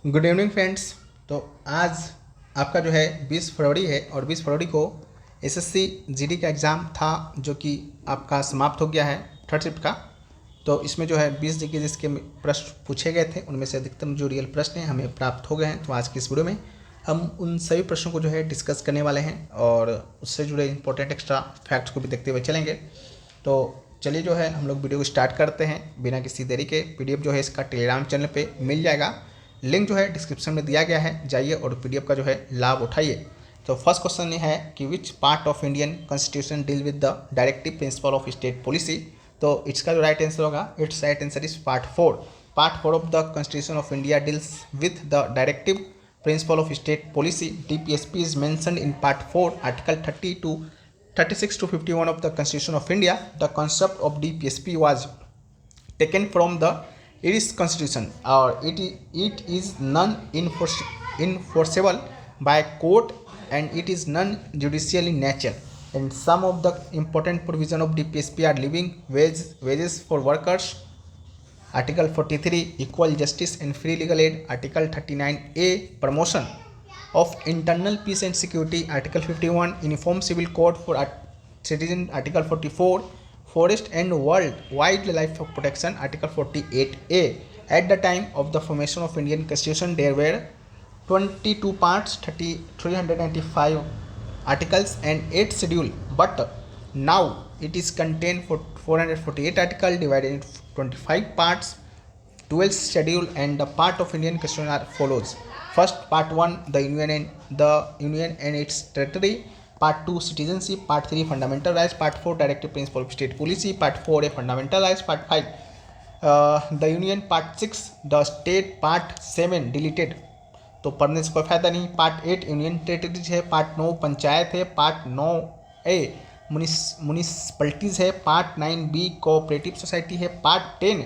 Good evening friends. तो आज आपका जो है 20 फरवरी है और 20 फरवरी को एसएससी जीडी का एग्ज़ाम था जो कि आपका समाप्त हो गया है थर्ड शिफ्ट का। तो इसमें जो है 20 जी के जिसके प्रश्न पूछे गए थे उनमें से अधिकतम जो रियल प्रश्न हैं हमें प्राप्त हो गए हैं। तो आज की इस वीडियो में हम उन सभी प्रश्नों को जो है डिस्कस करने वाले हैं और उससे जुड़े इंपॉर्टेंट एक्स्ट्रा फैक्ट्स को भी देखते हुए चलेंगे। तो चलिए जो है हम लोग वीडियो को स्टार्ट करते हैं बिना किसी देरी के। पीडीएफ जो है इसका टेलीग्राम चैनल पे मिल जाएगा, लिंक जो है डिस्क्रिप्शन में दिया गया है, जाइए और पीडीएफ का जो है लाभ उठाइए। तो फर्स्ट क्वेश्चन ये है कि which part of Indian constitution deal with the directive principle of state policy. तो इसका जो राइट आंसर होगा, it's right answer is part 4 of the constitution of India deals with the directive principle of state policy. DPSP is mentioned in part 4 article 36 to 51 of the constitution of India. The concept of DPSP was taken from the Irish constitution or it is non-enforceable by court and it is non-judicial in nature. And some of the important provision of DPSP are living wages for workers, Article 43 equal justice and free legal aid, Article 39A promotion of internal peace and security, Article 51 uniform civil code for citizen, Article 44 forest and wildlife protection, Article 48A. At the time of the formation of Indian Constitution there were 22 parts, 395 articles and 8 schedule, but now it is contained for 448 articles divided into 25 parts, 12 schedule, and the part of Indian Constitution are follows. First, part 1 the union and its territory, part 2 citizenship, part 3 fundamental rights, part 4 directive principle of state policy, part 4 a fundamental rights, part 5 the union, part 6 the state, part 7 deleted तो पढ़ने से कोई फायदा नहीं। Part 8 union territories है, part 9 panchayat है, part 9 A municipalities है, part 9 B cooperative society है, part 10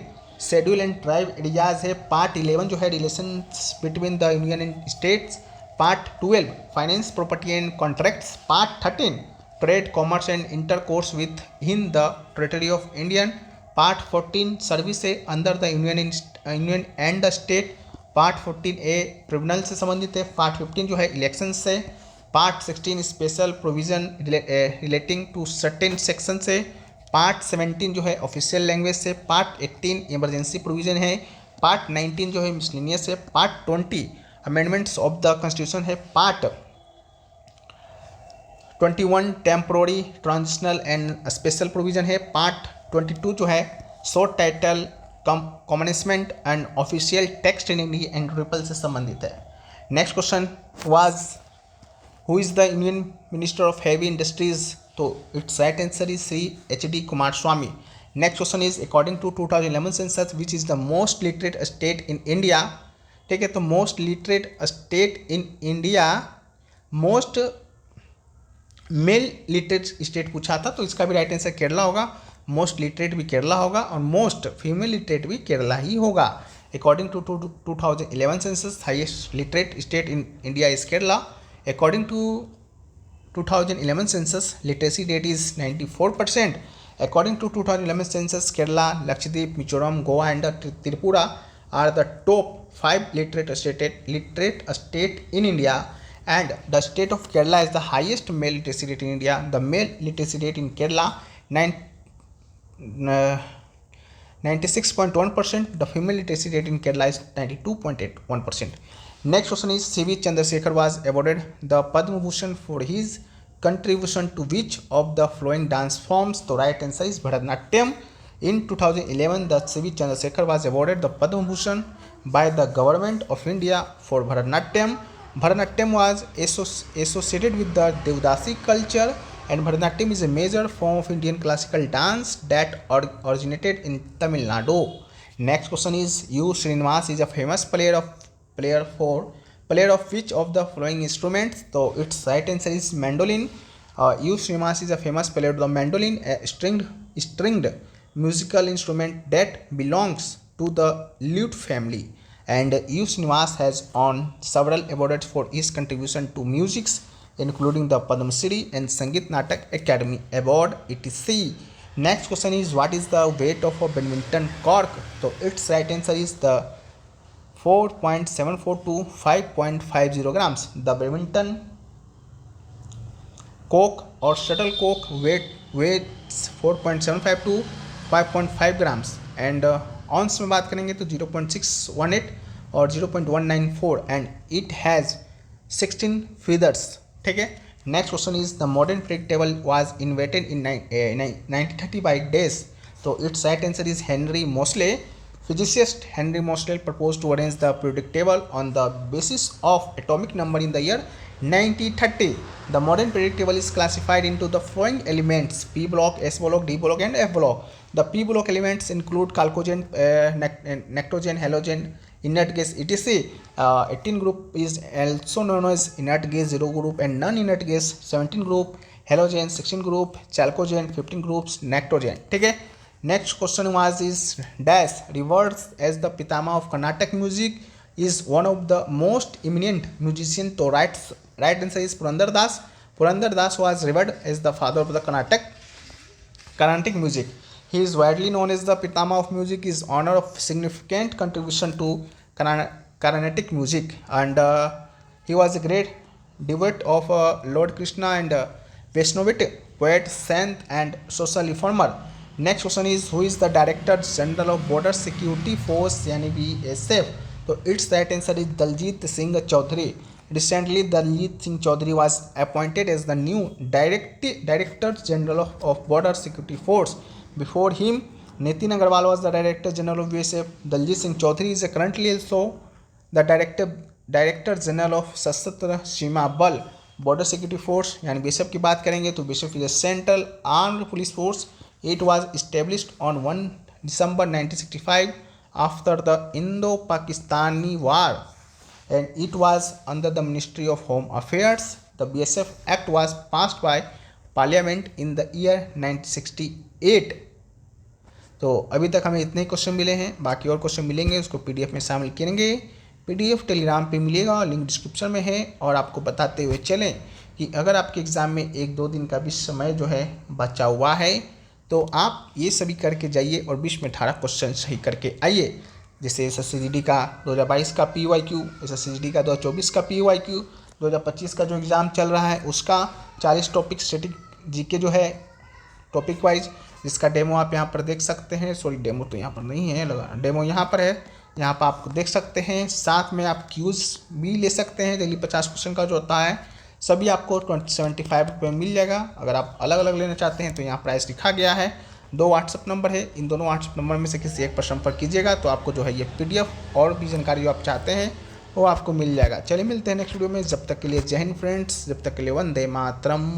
schedule and tribe areas है, पार्ट 11 जो है relations between the union and states, part 12 finance property and contracts, part 13 trade commerce and intercourse with in the territory of Indian, part 14 service है under the union and the state, part 14A tribunal से संबंधित है, part 15 जो है election से, part 16 special provision relating to certain section से, part 17 जो है ऑफिशियल लैंग्वेज से, पार्ट 18 इमरजेंसी प्रोविजन है, पार्ट 19 जो है मिसलेनियस है, part 20 amendments of the constitution है, part 21 temporary transitional and special provision है, पार्ट 22 जो है short title commencement and official text in India and repeal से संबंधित है। Next question was who is the union minister of heavy industries. तो it's right answer is Shri HD Kumaraswamy. Next question is according to 2011 census which is the most literate state in India. ठीक है, तो most literate state in India, most male literate state पूछा था तो इसका भी right answer Kerala होगा। मोस्ट लिटरेट भी केरला होगा और मोस्ट फीमेल लिटरेट भी केरला ही होगा। According to 2011 census highest literate state in India is Kerala. According to 2011 census literacy rate is 94%. According to 2011 census, Kerala, Lakshadweep, Mizoram, Goa and Tripura are the top 5 literate state in India, and the state of Kerala is the highest male literacy rate in India. The male literacy rate in Kerala 96.1%. The female literacy rate in Kerala is 92.81%. Next question is C.V. Chandrasekhar was awarded the Padma Bhushan for his contribution to which of the following dance forms? The right answer is Bharatanatyam. In 2011, the C.V. Chandrasekhar was awarded the Padma Bhushan by the government of India for Bharatanatyam. Bharatanatyam was associated with the Devdasi culture, and Bharatanatyam is a major form of Indian classical dance that originated in Tamil Nadu. Next question is U. Srinivas is a famous player of which of the following instruments? So its right answer is mandolin. U. Srinivas is a famous player of the mandolin, a stringed musical instrument that belongs to the lute family. And U. Srinivas has won several awards for his contribution to music, including the Padma Shri and Sangeet Natak Academy Award, etc. Next question is what is the weight of a badminton cork? So its right answer is the 4.74 to 5.50 grams. The badminton cock or shuttlecock weighs 4.75 to 5.5 grams. And ऑन्स में बात करेंगे तो 0.618 और 0.194 and it has 16 feathers. ठीक है. Next question is the modern period table was invented in 1930 by dash. तो it's right answer is Henry Moseley. Physicist Henry Moseley proposed to arrange the periodic table on the basis of atomic number in the year 1930. The modern periodic table is classified into the following elements: P block, S block, D block, and F block. The P block elements include chalcogen, nitrogen, halogen, inert gas, etc. 18 group is also known as inert gas 0 group and non-inert gas 17 group, halogen 16 group, chalcogen 15 groups, nitrogen. ठीक है. Next question was is dash revered as the Pitama of Carnatic music is one of the most eminent musician. So right answer is Purandar Das. Purandar Das was revered as the father of the Carnatic music. He is widely known as the Pitama of music. Is honor of significant contribution to Carnatic music, and he was a great devotee of Lord Krishna and Vaishnavite poet, saint, and social reformer. Next question is who is the director general of border security force यानी BSF. तो it's right answer is Daljeet Singh Chaudhary. Recently Daljeet Singh Chaudhary was appointed as the new director general of border security force. Before him Nitin Agarwal was the director general of BSF. Daljeet Singh Chaudhary is currently also the director general of Sashastra Seema Bal border security force यानी BSF की बात करेंगे तो BSF is a central armed police force. It was established on 1 December 1965 after the Indo-Pakistani War, and it was under the Ministry of Home Affairs. The BSF Act was passed by Parliament in the year 1968. तो अभी तक हमें इतने question मिले हैं. बाकी और question मिलेंगे उसको PDF में शामिल करेंगे. PDF टेलीग्राम पे मिलेगा, लिंक डिस्क्रिप्शन में है. और आपको बताते हुए चलें कि अगर आपके एग्ज़ाम में 1-2 दिन का भी समय जो है बचा हुआ है तो आप ये सभी करके जाइए और 20 में 18 क्वेश्चन सही करके आइए. जैसे SSCGD का 2022 का PYQ, SSCGD का 2024 का PYQ, 2025 का जो एग्ज़ाम चल रहा है उसका 40 टॉपिक स्टैटिक GK जो है टॉपिक वाइज, जिसका डेमो आप यहाँ पर देख सकते हैं. सॉरी, डेमो तो यहाँ पर नहीं है, लगा डेमो यहाँ पर है. यहाँ पर आप देख सकते हैं. साथ में आप क्यूज़ भी ले सकते हैं. डेली 50 क्वेश्चन का जो होता है सभी आपको 75 रुपये में मिल जाएगा. अगर आप अलग अलग लेना चाहते हैं तो यहाँ प्राइस लिखा गया है. 2 व्हाट्सअप नंबर है. इन दोनों व्हाट्सअप नंबर में से किसी एक पर संपर्क कीजिएगा तो आपको जो है ये PDF और भी जानकारी जो आप चाहते हैं वो आपको मिल जाएगा. चलिए मिलते हैं नेक्स्ट वीडियो में. जब तक के लिए जय हिंद फ्रेंड्स. जब तक के लिए वंदे मातरम.